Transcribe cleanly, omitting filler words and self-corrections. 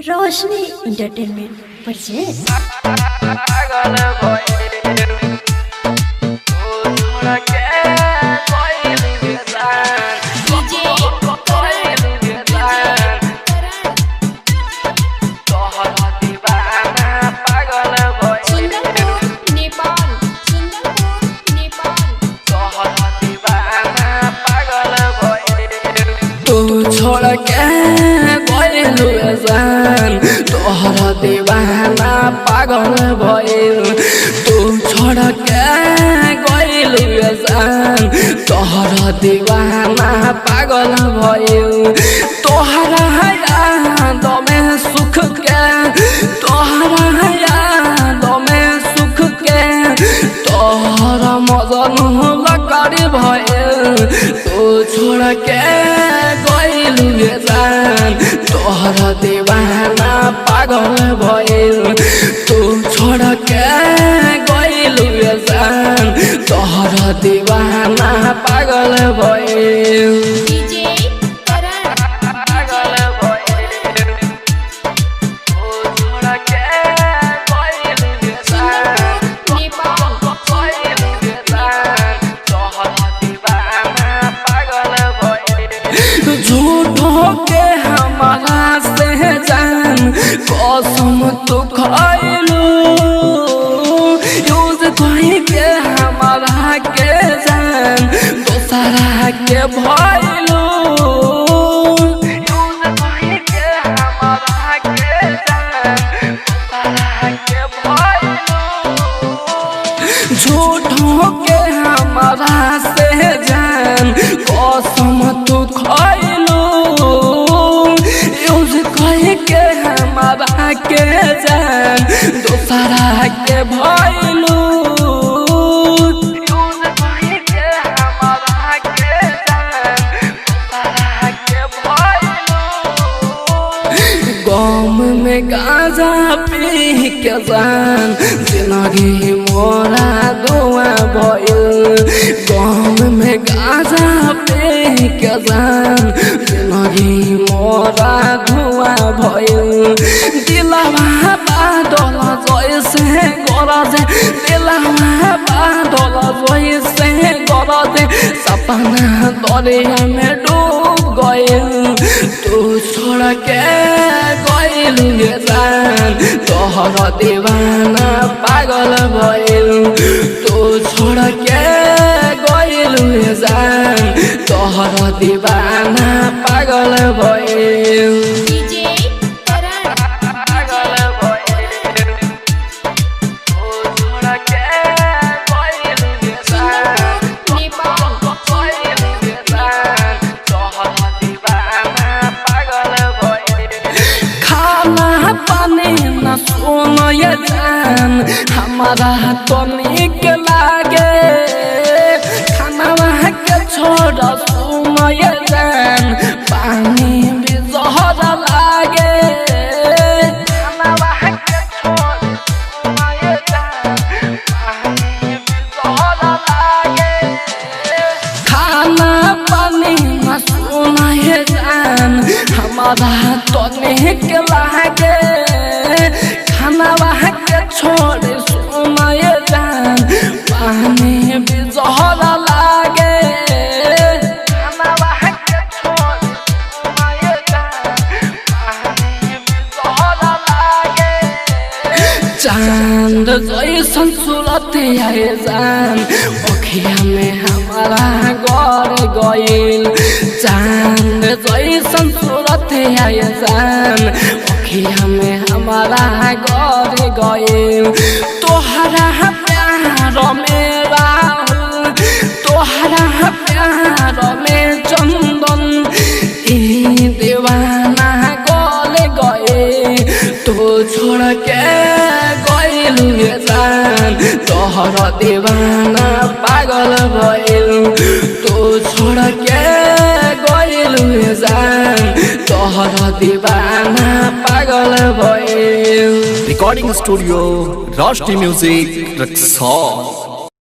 रोशनी entertainment present छोड़ के गइलु जान तोहरा दीवाना पागल भइल। तू छोड़ के गइलु जान तोहरा दीवाना पागल भइल। तोहरा याद में सुख के तोहरा याद में सुख के तोहरा मजन लकड़ी भइल। तू छोड़ के जान तोहरा दीवाना पागल भइल। तू छोड़ के गइलु जान तोहरा दीवाना पागल भइल। कसम तो खइलू यूज कहीं के हमारा के जान दोसरा के भइलू। यूज कहीं के हमारा के जान दोसरा के भइलू। झूठों के हमारा से जान कसम तो खइलू यूज कहीं के हमारा के जान दोसरा के भइलू। यूज कहीं के हमारा के जान दोसरा के भइलू। गम में गांजा पी के जान जिंदगी मोरा दुआ भइल। गम में गांजा पी के जान जिंदगी मोरा धुआ भइल। दिलवा बादल जैसे गरजे दिलवा बादल जैसे गरजे सपना दरिया में डूब गइल। तू छोड़ के गइलु जान तोहरा दीवाना पागल भइल। तू छोड़ के गइलु जान तोहरा दीवाना पागल भइल। सुन ये जान हमारा तो निक लागे खाना के छोड़ सुन ये जान पानी भी जहर लागे। खाना के छोड़ सुन ये जान पानी भी जहर लागे। खाना पानी न सुन ये जान हमारा तो निक लागे खाना के छोड़ सुन ये जान पानी भी जहर लागे। खाना के छोड़ सुन ये जान पानी भी जहर लागे। चांद जैसन सूरत आए जान अखिया में हमारा गड़ गइल। चांद जैसन सूरत आए जान अखिया में हमारा गड़ गइल। तोहरा प्यार में राहुल तोहरा प्यार में चंदन ई दीवाना गल गए। तो छोड़ के गइलु जान तोहरा दीवाना पागल भइल। तो छोड़ के गइलु जान तोहरा दीवाना पागल भइल। रिकॉर्डिंग स्टूडियो रोशनी म्यूजिक रक्सौल।